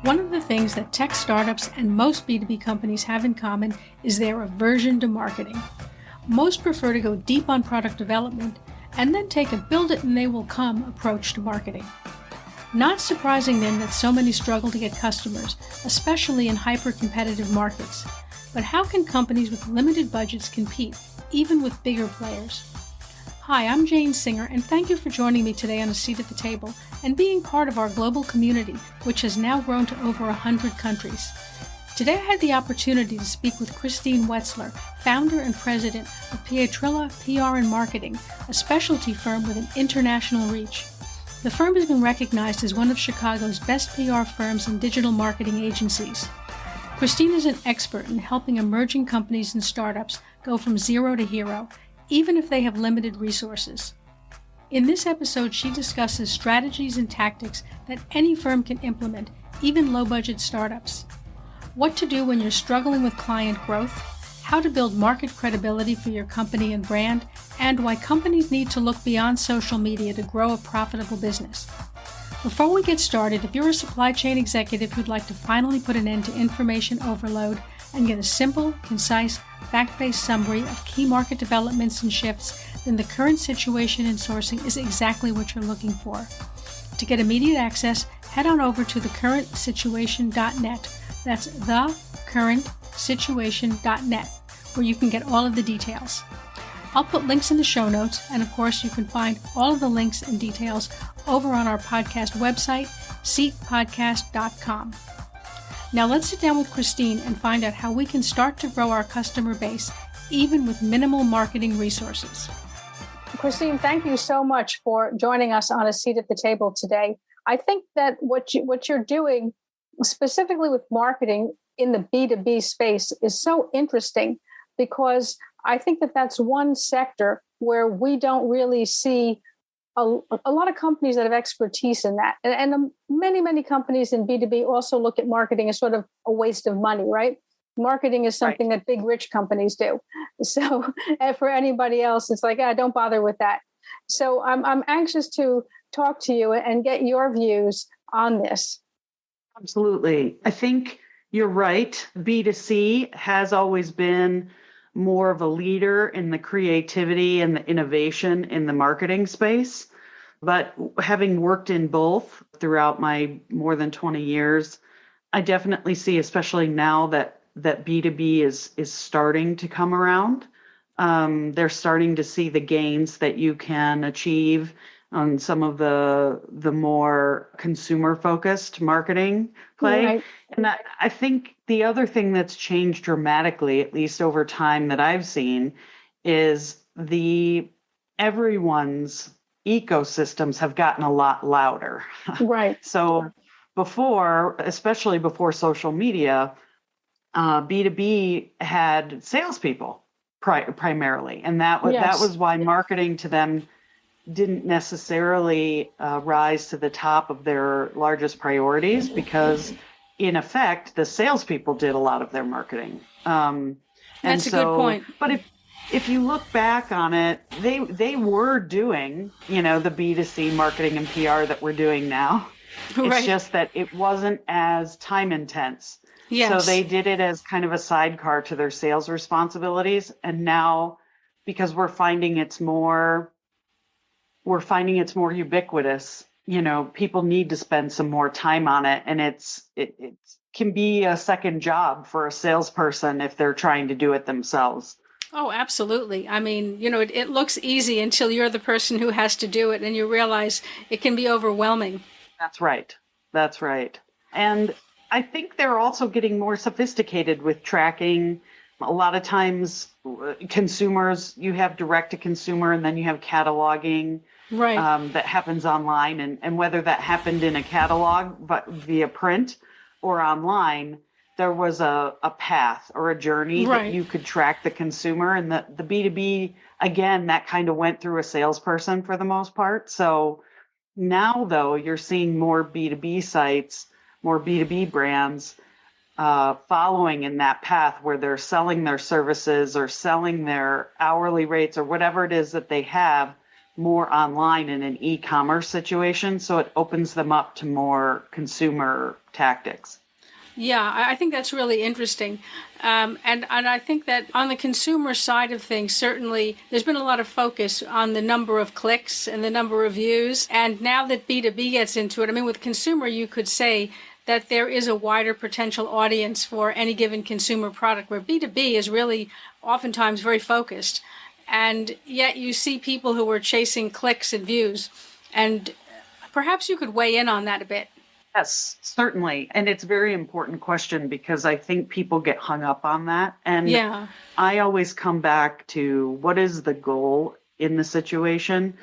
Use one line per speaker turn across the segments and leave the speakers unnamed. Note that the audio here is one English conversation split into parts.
One of the things that tech startups and most B2B companies have in common is their aversion to marketing. Most prefer to go deep on product development and then take a build it and they will come approach to marketing. Not surprising then that so many struggle to get customers, especially in hyper-competitive markets. But how can companies with limited budgets compete, even with bigger players? Hi, I'm Jane Singer, and thank you for joining me today on A Seat at the Table and being part of our global community, which has now grown to over 100 countries. Today I had the opportunity to speak with Christine Wetzler, founder and president of Pietryla PR and Marketing, a specialty firm with an international reach. The firm has been recognized as one of Chicago's best PR firms and digital marketing agencies. Christine is an expert in helping emerging companies and startups go from zero to hero, even if they have limited resources. In this episode, she discusses strategies and tactics that any firm can implement, even low-budget startups. What to do when you're struggling with client growth, how to build market credibility for your company and brand, and why companies need to look beyond social media to grow a profitable business. Before we get started, if you're a supply chain executive who'd like to finally put an end to information overload and get a simple, concise, fact-based summary of key market developments and shifts, then the current situation in sourcing is exactly what you're looking for. To get immediate access, head on over to thecurrentsituation.net. That's thecurrentsituation.net, where you can get all of the details. I'll put links in the show notes, and of course you can find all of the links and details over on our podcast website, seatpodcast.com. Now let's sit down with Christine and find out how we can start to grow our customer base, even with minimal marketing resources. Christine, thank you so much for joining us on A Seat at the Table today. I think that what you're doing specifically with marketing in the B2B space is so interesting, because I think that that's one sector where we don't really see a lot of companies that have expertise in that. And many companies in B2B also look at marketing as sort of a waste of money, right? Marketing is something that big, rich companies do. So for anybody else, it's like, don't bother with that. So I'm anxious to talk to you and get your views on this.
Absolutely. I think you're right. B2C has always been more of a leader in the creativity and the innovation in the marketing space. But having worked in both throughout my more than 20 years, I definitely see, especially now that B2B is starting to come around, they're starting to see the gains that you can achieve on some of the more consumer-focused marketing play. Right. And I think the other thing that's changed dramatically, at least over time that I've seen, is everyone's ecosystems have gotten a lot louder.
Right.
So before, especially before social media, B2B had salespeople primarily, and that was why marketing to them didn't necessarily rise to the top of their largest priorities, because in effect, the salespeople did a lot of their marketing.
That's a good point.
But if you look back on it, they were doing, the B2C marketing and PR that we're doing now. Right. It's just that it wasn't as time intense. Yes. So they did it as kind of a sidecar to their sales responsibilities. And now, because we're finding it's more ubiquitous, people need to spend some more time on it. And it can be a second job for a salesperson if they're trying to do it themselves.
Oh, absolutely. I mean, it looks easy until you're the person who has to do it and you realize it can be overwhelming.
That's right. And I think they're also getting more sophisticated with tracking. A lot of times consumers, you have direct to consumer and then you have cataloging. Right. That happens online. And whether that happened in a catalog, but via print or online, there was a path or a journey that you could track the consumer. And the B2B, again, that kind of went through a salesperson for the most part. So now, though, you're seeing more B2B sites, more B2B brands following in that path where they're selling their services or selling their hourly rates or whatever it is that they have more online in an e-commerce situation. So it opens them up to more consumer tactics.
Yeah, I think that's really interesting. And I think that on the consumer side of things, certainly there's been a lot of focus on the number of clicks and the number of views. And now that B2B gets into it, I mean, with consumer, you could say that there is a wider potential audience for any given consumer product, where B2B is really oftentimes very focused. And yet you see people who are chasing clicks and views. And perhaps you could weigh in on that a bit.
Yes, certainly. And it's a very important question because I think people get hung up on that. And
Yeah.
I always come back to what is the goal in the situation?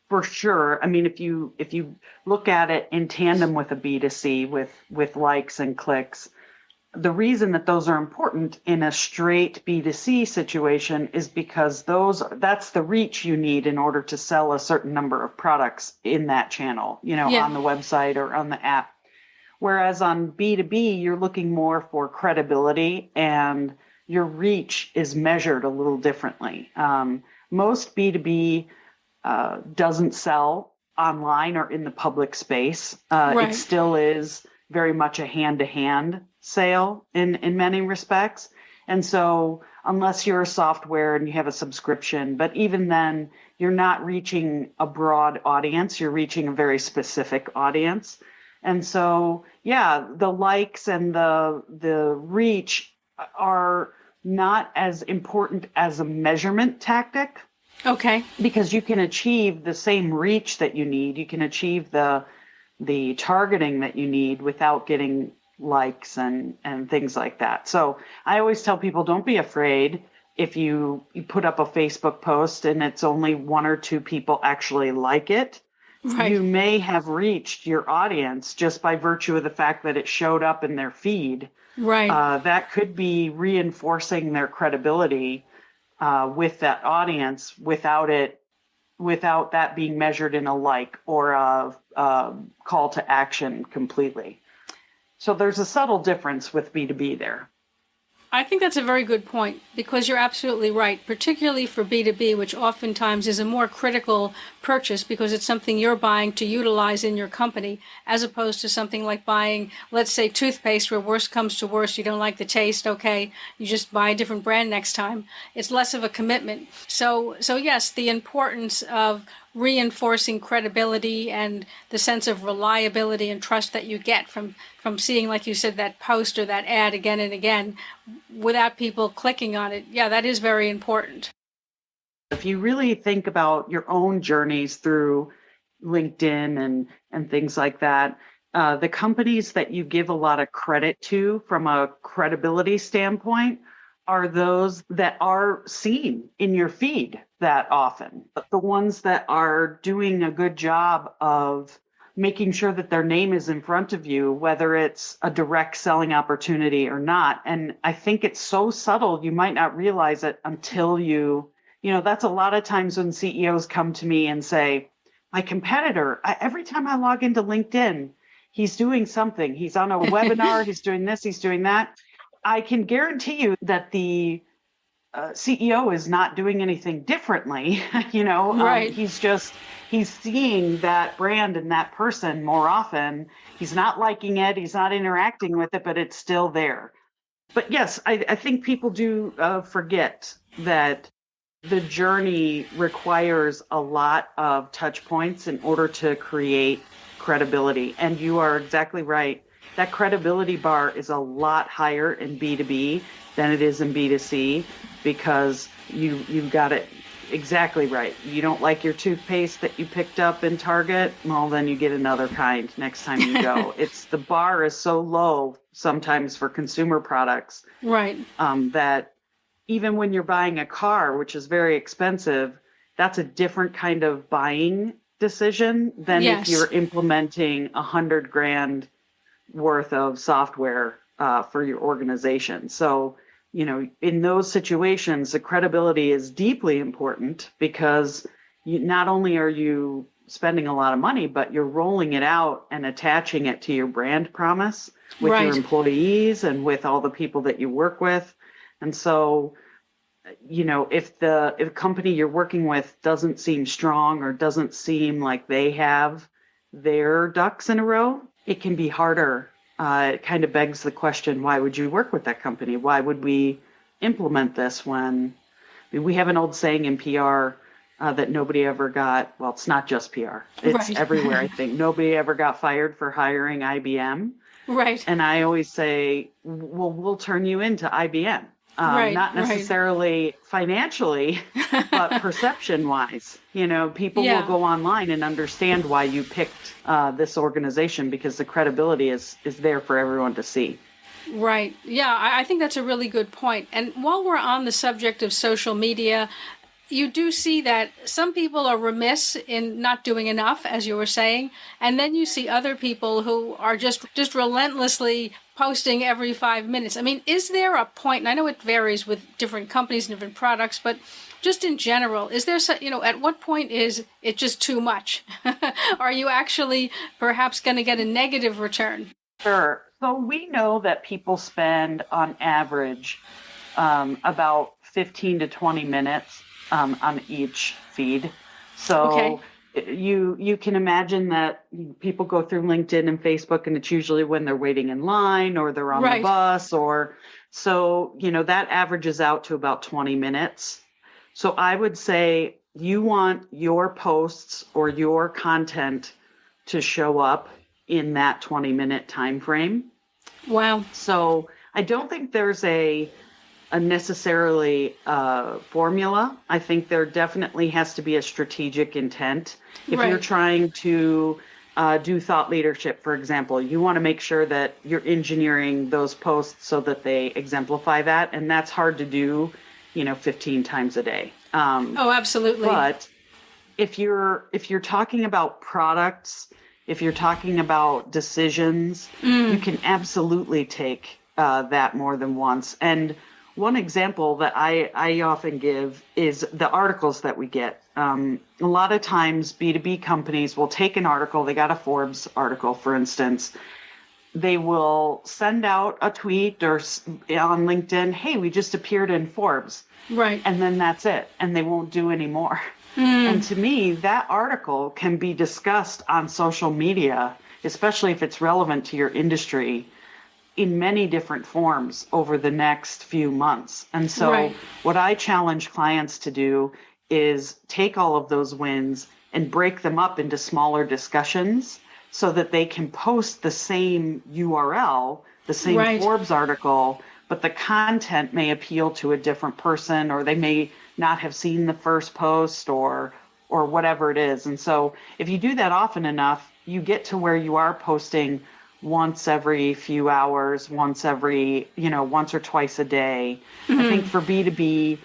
For sure. I mean, if you look at it in tandem with a B2C with likes and clicks, the reason that those are important in a straight B2C situation is because that's the reach you need in order to sell a certain number of products in that channel, on the website or on the app. Whereas on B2B, you're looking more for credibility and your reach is measured a little differently. Most B2B doesn't sell online or in the public space.
Right.
It still is very much a hand-to-hand sale in many respects. And so unless you're a software and you have a subscription, but even then, you're not reaching a broad audience, you're reaching a very specific audience. And so, yeah, the likes and the reach are not as important as a measurement tactic.
Okay.
Because you can achieve the same reach that you need. You can achieve the targeting that you need without getting likes and things like that. So I always tell people, don't be afraid if you put up a Facebook post and it's only one or two people actually like it. Right. You may have reached your audience just by virtue of the fact that it showed up in their feed.
Right.
That could be reinforcing their credibility with that audience without that being measured in a like or a call to action completely. So there's a subtle difference with B2B there.
I think that's a very good point, because you're absolutely right, particularly for B2B, which oftentimes is a more critical purchase because it's something you're buying to utilize in your company, as opposed to something like buying, let's say, toothpaste, where worst comes to worst, you don't like the taste, okay, you just buy a different brand next time. It's less of a commitment. So yes, the importance of reinforcing credibility and the sense of reliability and trust that you get from seeing, like you said, that post or that ad again and again without people clicking on it. Yeah, that is very important.
If you really think about your own journeys through LinkedIn and things like that, the companies that you give a lot of credit to from a credibility standpoint are those that are seen in your feed that often. But the ones that are doing a good job of making sure that their name is in front of you, whether it's a direct selling opportunity or not. And I think it's so subtle, you might not realize it until that's a lot of times when CEOs come to me and say, my competitor, every time I log into LinkedIn, he's doing something. He's on a webinar, he's doing this, he's doing that. I can guarantee you that the CEO is not doing anything differently.
Right.
He's seeing that brand and that person more often. He's not liking it. He's not interacting with it, but it's still there. But yes, I think people do forget that the journey requires a lot of touch points in order to create credibility. And you are exactly right. That credibility bar is a lot higher in B2B than it is in B2C, because you've got it exactly right. You don't like your toothpaste that you picked up in Target, well, then you get another kind next time you go. The bar is so low sometimes for consumer products,
right?
That even when you're buying a car, which is very expensive, that's a different kind of buying decision than if you're implementing $100,000 worth of software for your organization. So, in those situations, the credibility is deeply important, because not only are you spending a lot of money, but you're rolling it out and attaching it to your brand promise with your employees and with all the people that you work with. And so if the company you're working with doesn't seem strong or doesn't seem like they have their ducks in a row, it can be harder. It kind of begs the question, why would you work with that company? Why would we implement this when we have an old saying in PR that nobody ever got, well, it's not just PR, it's
Right.
everywhere, I think. Nobody ever got fired for hiring IBM.
Right.
And I always say, well, we'll turn you into IBM.
Right.
Not necessarily financially, but perception wise. People will go online and understand why you picked this organization because the credibility is there for everyone to see.
Right. Yeah, I think that's a really good point. And while we're on the subject of social media, you do see that some people are remiss in not doing enough, as you were saying, and then you see other people who are just relentlessly posting every 5 minutes. I mean, is there a point, and I know it varies with different companies and different products, but just in general, is there, at what point is it just too much? Are you actually perhaps going to get a negative return?
Sure. So we know that people spend on average about 15 to 20 minutes on each feed. So you can imagine that people go through LinkedIn and Facebook, and it's usually when they're waiting in line or they're on the bus, or so, that averages out to about 20 minutes. So I would say you want your posts or your content to show up in that 20-minute time frame.
Wow.
So I don't think there's a necessarily formula. I think there definitely has to be a strategic intent. If you're trying to do thought leadership, for example, you want to make sure that you're engineering those posts so that they exemplify that. And that's hard to do, 15 times a day.
Oh, absolutely.
But if you're talking about products, if you're talking about decisions, you can absolutely take that more than once. And one example that I often give is the articles that we get. A lot of times B2B companies will take an article, they got a Forbes article, for instance. They will send out a tweet or on LinkedIn, hey, we just appeared in Forbes.
Right.
And then that's it. And they won't do any more. And to me, that article can be discussed on social media, especially if it's relevant to your industry, in many different forms over the next few months. And so what I challenge clients to do is take all of those wins and break them up into smaller discussions so that they can post the same URL, the same Forbes article, but the content may appeal to a different person, or they may not have seen the first post or whatever it is. And so if you do that often enough, you get to where you are posting once every few hours, once or twice a day. I think for B2B,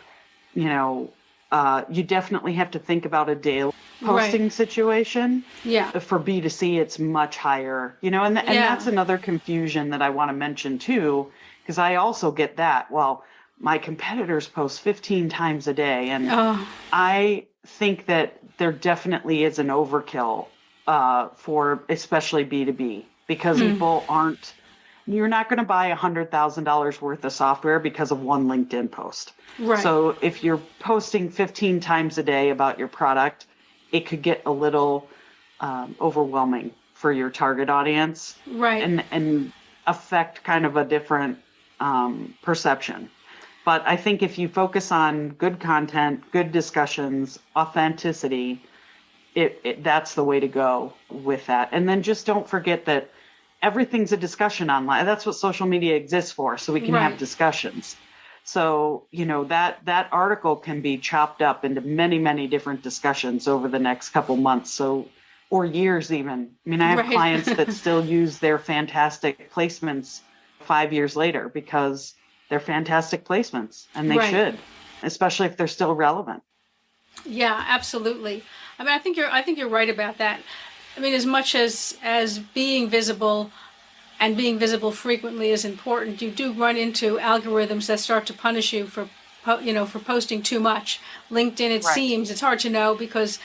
you definitely have to think about a daily posting situation.
Yeah.
For B2C, it's much higher, and that's another confusion that I want to mention too, because I also get that. Well, my competitors post 15 times a day. And I think that there definitely is an overkill for especially B2B, because people you're not going to buy $100,000 worth of software because of one LinkedIn post. Right. So if you're posting 15 times a day about your product, it could get a little overwhelming for your target audience. Right. And affect kind of a different perception. But I think if you focus on good content, good discussions, authenticity, that's the way to go with that. And then just don't forget that everything's a discussion online. That's what social media exists for, so we can have discussions. So, that article can be chopped up into many, many different discussions over the next couple months, or years even. I mean, I have clients that still use their fantastic placements 5 years later because they're fantastic placements, and they should, especially if they're still relevant.
Yeah, absolutely. I mean, I think you're right about that. I mean, as much as being visible and being visible frequently is important, you do run into algorithms that start to punish you for for posting too much. LinkedIn, it seems, it's hard to know because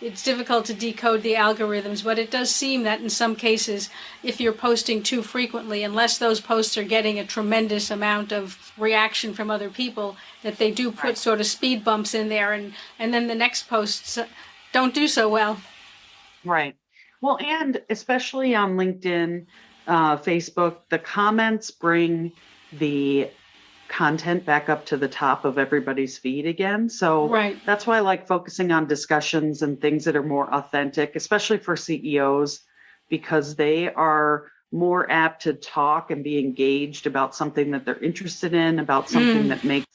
it's difficult to decode the algorithms, but it does seem that in some cases, if you're posting too frequently, unless those posts are getting a tremendous amount of reaction from other people, that they do put sort of speed bumps in there, and then the next posts don't do so well.
Right. Well, and especially on LinkedIn, Facebook, the comments bring the content back up to the top of everybody's feed again. So that's why I like focusing on discussions and things that are more authentic, especially for CEOs, because they are more apt to talk and be engaged about something that they're interested in, about something that makes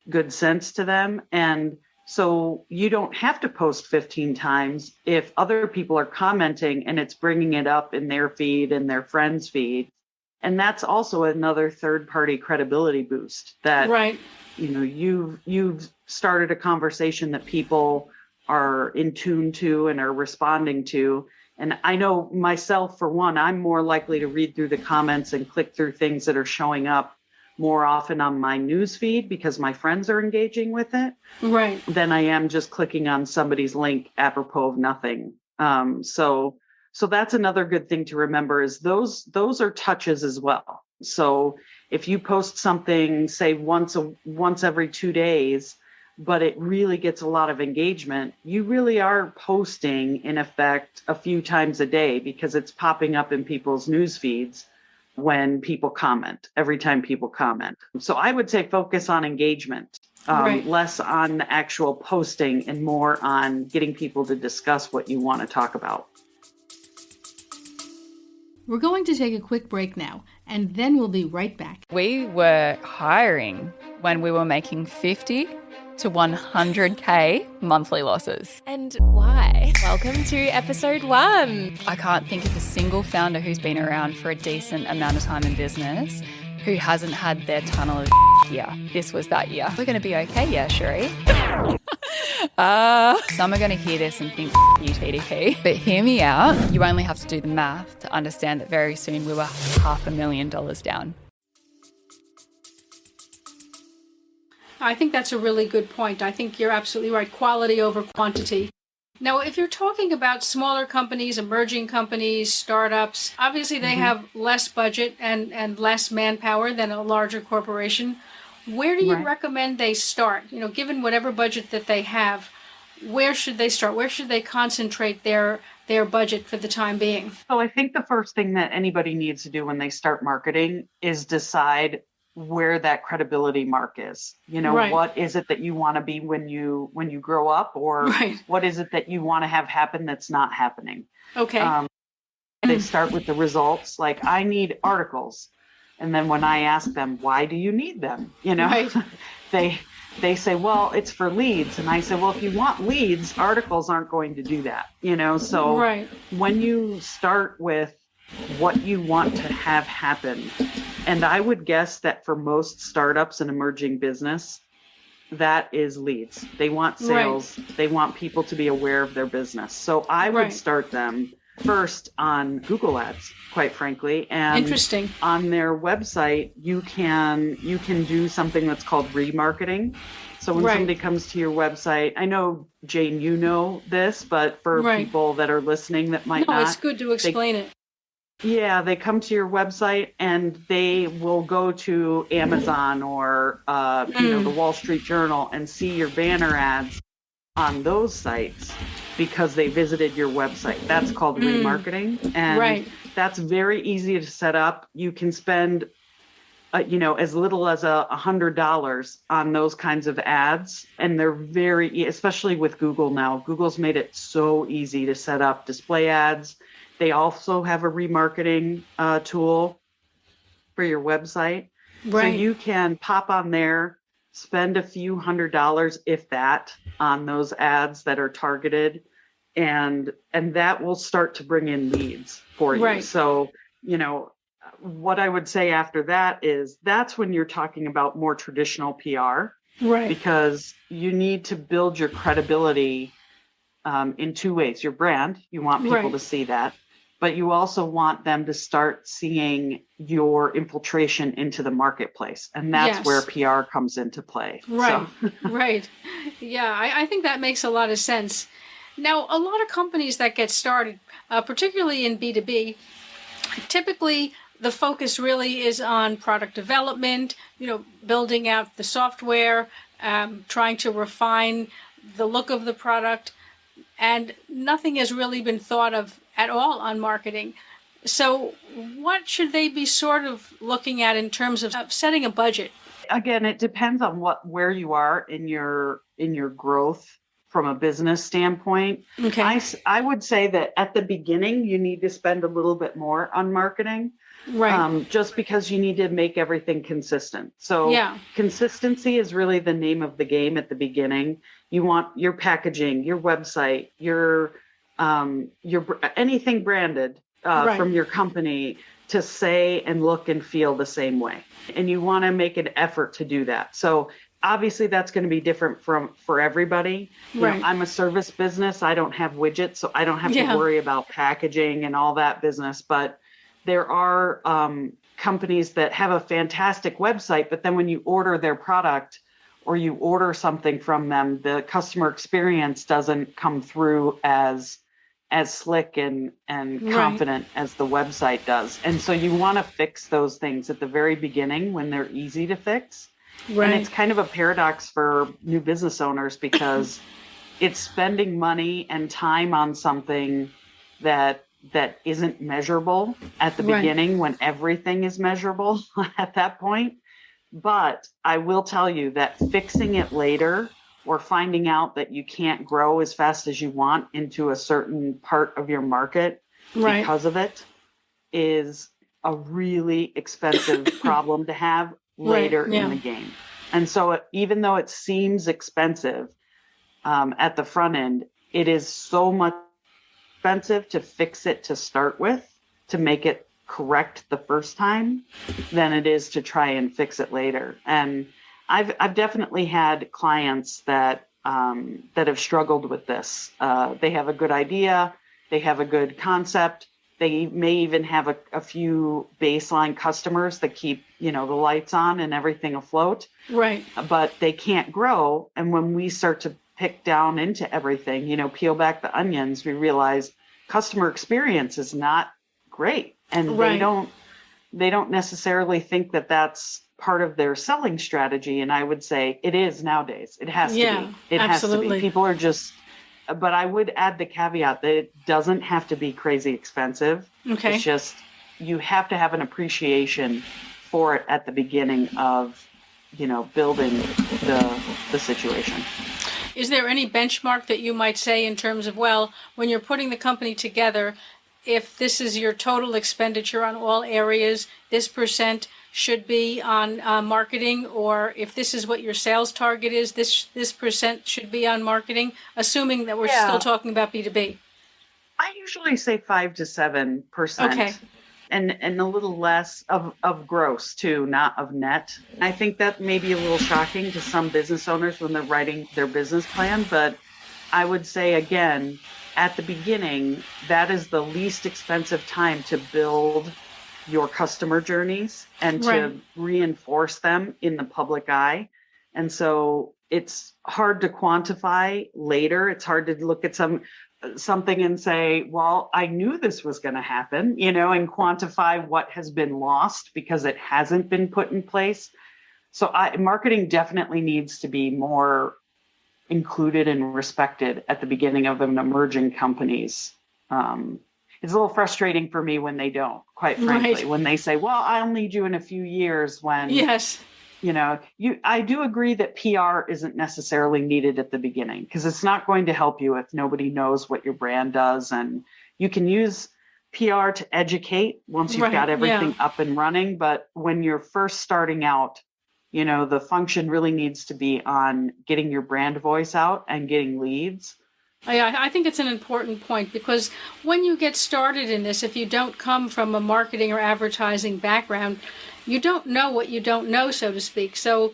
good sense to them. And so you don't have to post 15 times if other people are commenting and it's bringing it up in their feed and their friends' feed. And that's also another third-party credibility boost that, you've started a conversation that people are in tune to and are responding to. And I know myself, for one, I'm more likely to read through the comments and click through things that are showing up more often on my news feed because my friends are engaging with it, than I am just clicking on somebody's link apropos of nothing. So that's another good thing to remember is those are touches as well. So if you post something, say once every 2 days, but it really gets a lot of engagement, you really are posting in effect a few times a day because it's popping up in people's news feeds when people comment, every time people comment. So I would say focus on engagement, less on the actual posting and more on getting people to discuss what you want to talk about.
We're going to take a quick break now, and then we'll be right back.
We were hiring when we were making 50 to 100K monthly losses.
And why? Welcome to episode 1.
I can't think of a single founder who's been around for a decent amount of time in business who hasn't had their tunnel of year. This was that year. We're going to be okay, yeah, Sheree. Some are going to hear this and think, you TDP. But hear me out. You only have to do the math to understand that very soon we were $500,000 down.
I think that's a really good point. I think you're absolutely right. Quality over quantity. Now, if you're talking about smaller companies, emerging companies, startups, obviously they have less budget and less manpower than a larger corporation. Where do you recommend they start? Given whatever budget that they have, where should they start? Where should they concentrate their budget for the time being?
So I think the first thing that anybody needs to do when they start marketing is decide where that credibility mark is. What is it that you want to be when you grow up, or what is it that you want to have happen that's not happening? Okay. They start with the results, like I need articles. And then when I ask them, why do you need them? They say, well, it's for leads. And I say, well, if you want leads, articles aren't going to do that. So when you start with what you want to have happen, and I would guess that for most startups and emerging business, that is leads. They want sales. They want people to be aware of their business. So I would start them first on Google Ads, quite frankly. And
interesting.
On their website, you can do something that's called remarketing. So when somebody comes to your website, I know, Jane, you know this, but for people that are listening that might not.
No, it's good to explain it.
Yeah, they come to your website and they will go to Amazon or the Wall Street Journal and see your banner ads on those sites because they visited your website. That's called remarketing, and that's very easy to set up. You can spend as little as $100 on those kinds of ads, and they're especially with Google now. Google's made it so easy to set up display ads. They also have a remarketing tool for your website. So you can pop on there, spend a few $100s, if that, on those ads that are targeted, and that will start to bring in leads for you. So, what I would say after that is that's when you're talking about more traditional PR, because you need to build your credibility in two ways. Your brand, you want people to see that. but you also want them to start seeing your infiltration into the marketplace. And that's
Yes.
where PR comes into play.
Right,
So.
right. Yeah, I think that makes a lot of sense. Now, a lot of companies that get started, particularly in B2B, typically the focus really is on product development, building out the software, trying to refine the look of the product, and nothing has really been thought of at all on marketing. So what should they be sort of looking at in terms of setting a budget?
Again, it depends on where you are in your growth from a business standpoint.
Okay.
I would say that at the beginning, you need to spend a little bit more on marketing.
Right.
Just because you need to make everything consistent. So
Yeah.
Consistency is really the name of the game at the beginning. You want your packaging, your website, your anything branded
Right.
from your company to say and look and feel the same way. And you want to make an effort to do that. So obviously that's going to be different for everybody.
Right.
I'm a service business. I don't have widgets, so I don't have
Yeah.
to worry about packaging and all that business. But there are companies that have a fantastic website, but then when you order their product or you order something from them, the customer experience doesn't come through as slick and confident as the website does. And so you want to fix those things at the very beginning when they're easy to fix.
Right.
And it's kind of a paradox for new business owners because it's spending money and time on something that isn't measurable at the
Right.
beginning when everything is measurable at that point. But I will tell you that fixing it later or finding out that you can't grow as fast as you want into a certain part of your market
Right.
because of it is a really expensive problem to have later
Right, yeah.
in the game. And so even though it seems expensive at the front end, it is so much expensive to fix it to start with, to make it correct the first time, than it is to try and fix it later. And I've definitely had clients that have struggled with this. They have a good idea, they have a good concept, they may even have a few baseline customers that keep the lights on and everything afloat.
Right.
But they can't grow. And when we start to pick down into everything, peel back the onions, we realize customer experience is not great. And
Right.
they don't necessarily think that that's part of their selling strategy. And I would say it is nowadays. It has to be. It has to
absolutely.
be. People are just, but I would add the caveat that it doesn't have to be crazy expensive.
Okay.
It's just, you have to have an appreciation for it at the beginning of, building the situation.
Is there any benchmark that you might say in terms of, well, when you're putting the company together, if this is your total expenditure on all areas, this percent should be on marketing, or if this is what your sales target is, this percent should be on marketing, assuming that we're still talking about B2B?
I usually say 5 to 7%.
Okay.
And a little less of gross too, not of net. I think that may be a little shocking to some business owners when they're writing their business plan, but I would say again, at the beginning, that is the least expensive time to build your customer journeys and
Right.
to reinforce them in the public eye. And so it's hard to quantify later. It's hard to look at something and say, well, I knew this was going to happen, and quantify what has been lost because it hasn't been put in place. So marketing definitely needs to be more included and respected at the beginning of an emerging companies. It's a little frustrating for me when they don't, quite frankly,
Right.
when they say, well, I'll need you in a few years when,
Yes.
I do agree that PR isn't necessarily needed at the beginning because it's not going to help you if nobody knows what your brand does. And you can use PR to educate once you've
Right,
got everything
yeah.
up and running. But when you're first starting out, the function really needs to be on getting your brand voice out and getting leads.
I think it's an important point because when you get started in this, if you don't come from a marketing or advertising background, you don't know what you don't know, so to speak. So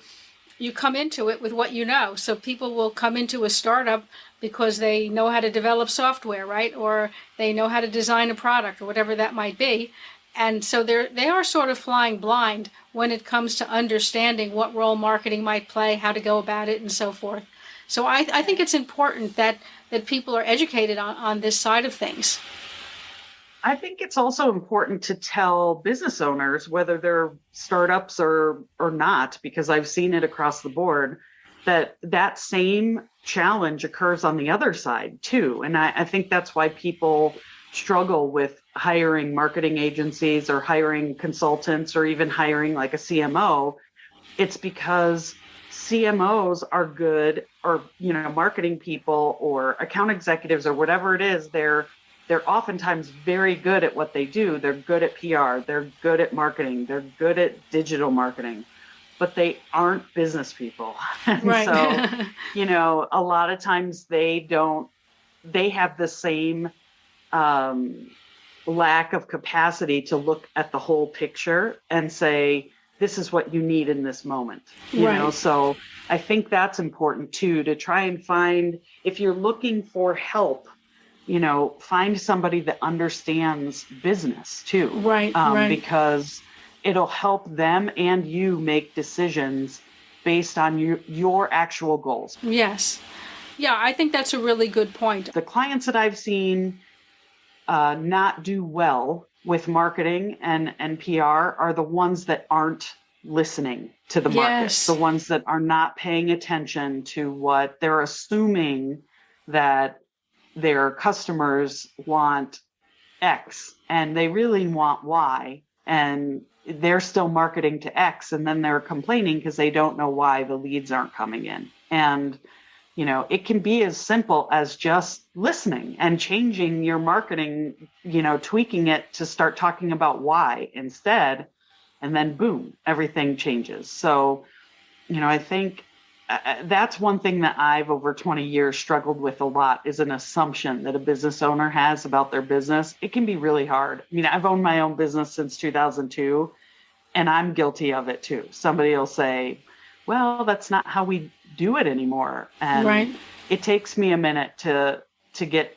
you come into it with what you know. So people will come into a startup because they know how to develop software, right? Or they know how to design a product or whatever that might be. And so they are sort of flying blind when it comes to understanding what role marketing might play, how to go about it, and so forth. So I think it's important that people are educated on this side of things.
I think it's also important to tell business owners, whether they're startups or not, because I've seen it across the board, that same challenge occurs on the other side too. And I think that's why people struggle with hiring marketing agencies or hiring consultants or even hiring like a CMO. It's because CMOs are good, or, marketing people or account executives or whatever it is, they're oftentimes very good at what they do. They're good at PR. They're good at marketing. They're good at digital marketing, but they aren't business people.
Right.
So, a lot of times they have the same lack of capacity to look at the whole picture and say, this is what you need in this moment. So I think that's important too, to try and find, if you're looking for help, find somebody that understands business too.
Right.
Because it'll help them and you make decisions based on your actual goals.
Yes. Yeah, I think that's a really good point.
The clients that I've seen not do well with marketing and PR are the ones that aren't listening to the market,
Yes.
the ones that are not paying attention to what they're assuming that their customers want X and they really want Y, and they're still marketing to X, and then they're complaining because they don't know why the leads aren't coming in. And it can be as simple as just listening and changing your marketing, tweaking it to start talking about why instead, and then boom, everything changes. So, I think that's one thing that I've over 20 years struggled with a lot, is an assumption that a business owner has about their business. It can be really hard. I've owned my own business since 2002, and I'm guilty of it too. Somebody will say, well, that's not how we do it anymore. And
Right.
It takes me a minute to get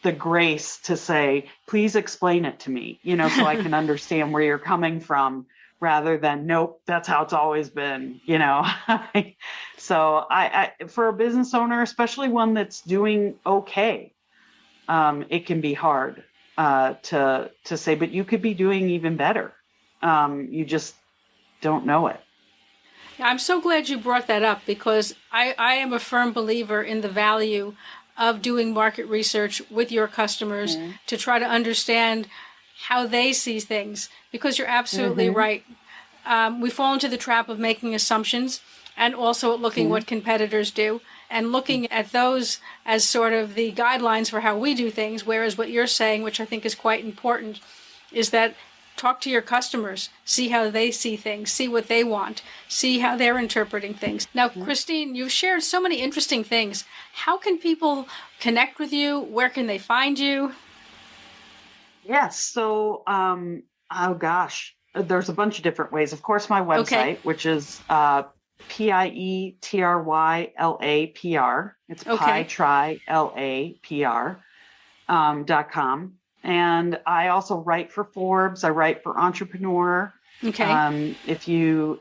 the grace to say, please explain it to me, so I can understand where you're coming from, rather than, nope, that's how it's always been, So I for a business owner, especially one that's doing okay, it can be hard to say, but you could be doing even better. You just don't know it.
I'm so glad you brought that up, because I am a firm believer in the value of doing market research with your customers to try to understand how they see things, because you're absolutely right. We fall into the trap of making assumptions, and also at looking what competitors do and looking at those as sort of the guidelines for how we do things. Whereas what you're saying, which I think is quite important, is that talk to your customers, see how they see things, see what they want, see how they're interpreting things. Now, Christine, you've shared so many interesting things. How can people connect with you? Where can they find you?
Yes. So, there's a bunch of different ways. Of course, my website, which is Pietryla.PR. It's Pietryla.com. And I also write for Forbes. I write for Entrepreneur.
Okay.
If you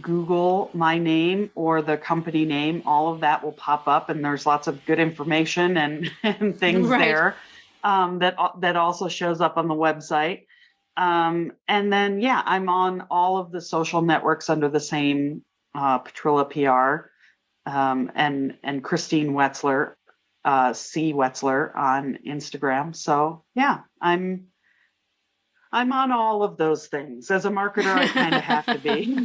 Google my name or the company name, all of that will pop up, and there's lots of good information and things there that also shows up on the website. And then, I'm on all of the social networks under the same Pietryla PR, and Christine Wetzler, C Wetzler on Instagram. So I'm on all of those things. As a marketer, I kind of have to be.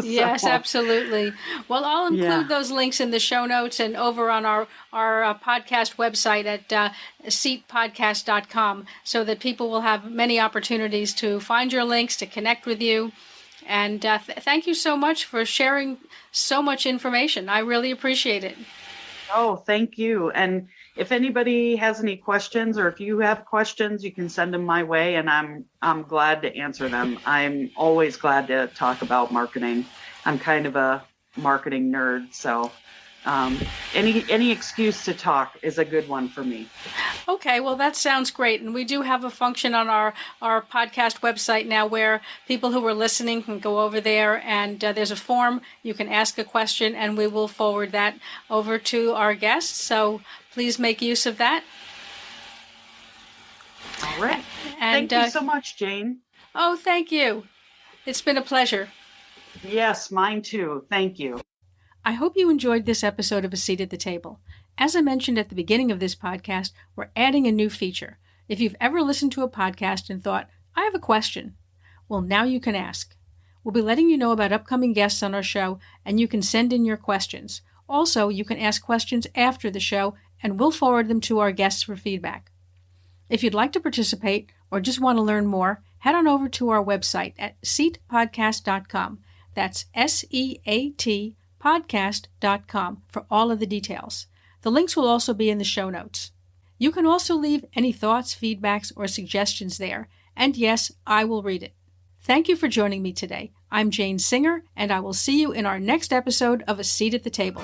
Yes, absolutely. Well, I'll include those links in the show notes and over on our podcast website at seatpodcast.com, so that people will have many opportunities to find your links, to connect with you. And thank you so much for sharing so much information. I really appreciate it.
Oh, thank you. And if anybody has any questions, or if you have questions, you can send them my way, and I'm glad to answer them. I'm always glad to talk about marketing. I'm kind of a marketing nerd, so Any excuse to talk is a good one for me.
Okay, well, that sounds great. And we do have a function on our podcast website now where people who are listening can go over there, and there's a form. You can ask a question, and we will forward that over to our guests. So please make use of that.
All right.
And,
thank you so much, Jane.
Oh, thank you. It's been a pleasure.
Yes, mine too. Thank you.
I hope you enjoyed this episode of A Seat at the Table. As I mentioned at the beginning of this podcast, we're adding a new feature. If you've ever listened to a podcast and thought, I have a question, well, now you can ask. We'll be letting you know about upcoming guests on our show, and you can send in your questions. Also, you can ask questions after the show, and we'll forward them to our guests for feedback. If you'd like to participate or just want to learn more, head on over to our website at seatpodcast.com. That's SEAT podcast.com for all of the details. The links will also be in the show notes. You can also leave any thoughts, feedbacks, or suggestions there, and yes, I will read it. Thank you for joining me today. I'm Jane Singer, and I will see you in our next episode of A Seat at the Table.